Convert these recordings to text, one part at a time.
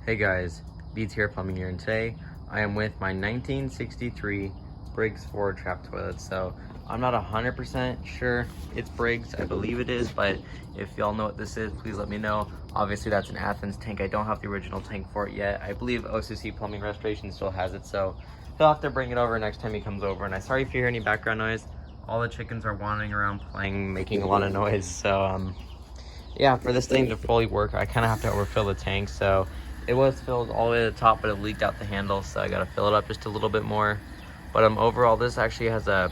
Hey guys, Beats here, Plumbing here, and today I am with my 1963 Briggs forward trap toilet. So I'm not 100% sure it's Briggs, I believe it is, but if y'all know what this is, please let me know. Obviously that's an Athens tank. I don't have the original tank for it yet. I believe OCC Plumbing Restoration still has it, so he'll have to bring it over next time he comes over. And I'm sorry if you hear any background noise. All the chickens are wandering around playing, making a lot of noise. So yeah, for this thing to fully work, I kind of have to overfill the tank. So it was filled all the way to the top, but it leaked out the handle, so I gotta fill it up just a little bit more. But overall, this actually has a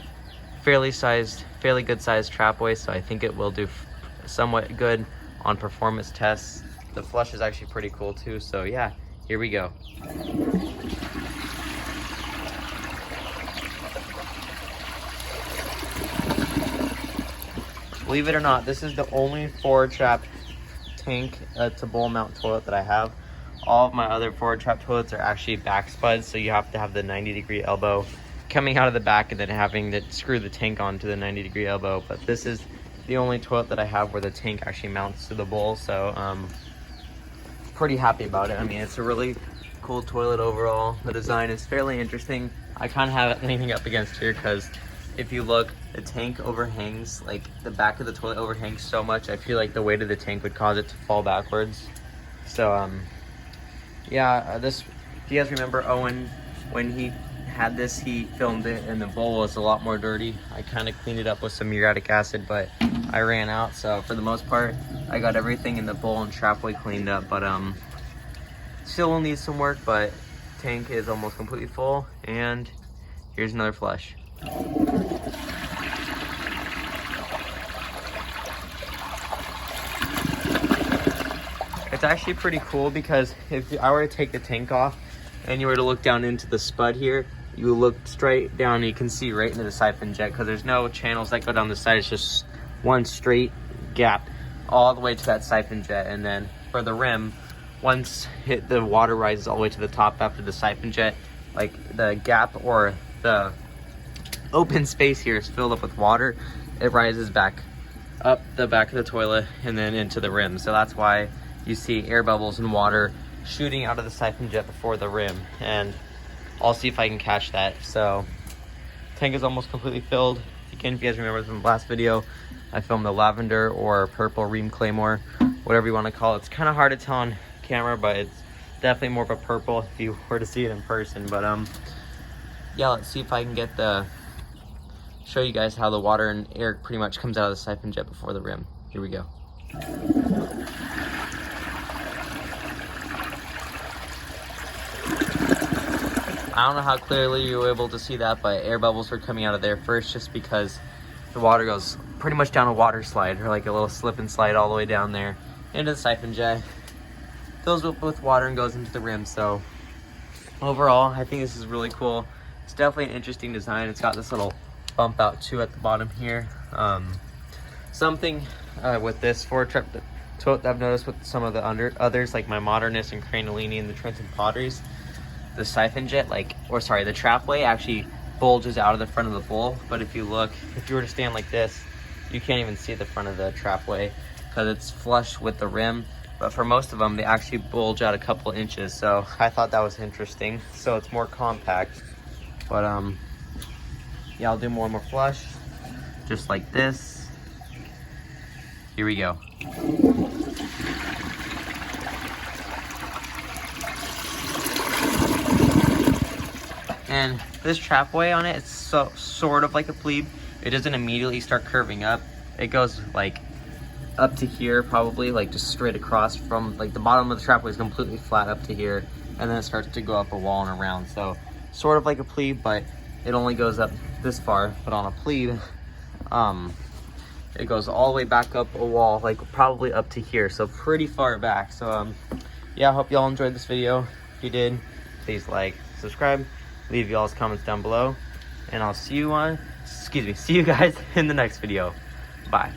fairly good sized trap waste, so I think it will do somewhat good on performance tests. The flush is actually pretty cool too, so yeah, here we go. Believe it or not, this is the only forward trap tank to bowl mount toilet that I have. All of my other forward trap toilets are actually back spuds, so you have to have the 90-degree elbow coming out of the back and then having to screw the tank onto the 90-degree elbow. But this is the only toilet that I have where the tank actually mounts to the bowl, so pretty happy about it. I mean, it's a really cool toilet overall. The design is fairly interesting. I kind of have it leaning up against here because if you look, the tank overhangs, like the back of the toilet overhangs so much, I feel like the weight of the tank would cause it to fall backwards. So yeah, this, if you guys remember Owen, when he had this, he filmed it and the bowl was a lot more dirty. I kind of cleaned it up with some muriatic acid, but I ran out. So for the most part, I got everything in the bowl and trapway cleaned up, but still will need some work, but tank is almost completely full. And here's another flush. It's actually pretty cool because if I were to take the tank off and you were to look down into the spud here, you look straight down and you can see right into the siphon jet because there's no channels that go down the side. It's just one straight gap all the way to that siphon jet. And then for the rim, once the water rises all the way to the top after the siphon jet, like the gap or the open space here is filled up with water, it rises back up the back of the toilet and then into the rim. So that's why you see air bubbles and water shooting out of the siphon jet before the rim, and I'll see if I can catch that. So tank is almost completely filled. Again, if you guys remember from the last video, I filmed the lavender or purple ream claymore, whatever you want to call it. It's kind of hard to tell on camera, but it's definitely more of a purple if you were to see it in person. But yeah, let's see if I can get show you guys how the water and air pretty much comes out of the siphon jet before the rim. Here we go. I don't know how clearly you were able to see that, but air bubbles were coming out of there first just because the water goes pretty much down a water slide, or like a little slip and slide all the way down there into the siphon jet. Fills up with water and goes into the rim. So overall, I think this is really cool. It's definitely an interesting design. It's got this little bump out too at the bottom here. Something with this forward trap toilet that I've noticed with some of the others, like my Modernist and Cranolini and the Trenton Potteries, the siphon jet, the trapway actually bulges out of the front of the bowl. But if you look, if you were to stand like this, you can't even see the front of the trapway because it's flush with the rim. But for most of them, they actually bulge out a couple inches. So I thought that was interesting. So it's more compact. But yeah, I'll do more and more flush, just like this. Here we go. And this trapway on it, it's sort of like a plebe. It doesn't immediately start curving up. It goes like up to here, probably like just straight across from like the bottom of the trapway is completely flat up to here, and then it starts to go up a wall and around. So sort of like a plebe, but it only goes up this far. But on a plebe, it goes all the way back up a wall, like probably up to here, so pretty far back. So yeah, I hope y'all enjoyed this video. If you did, please like, subscribe, leave y'all's comments down below, and I'll see you guys in the next video. Bye.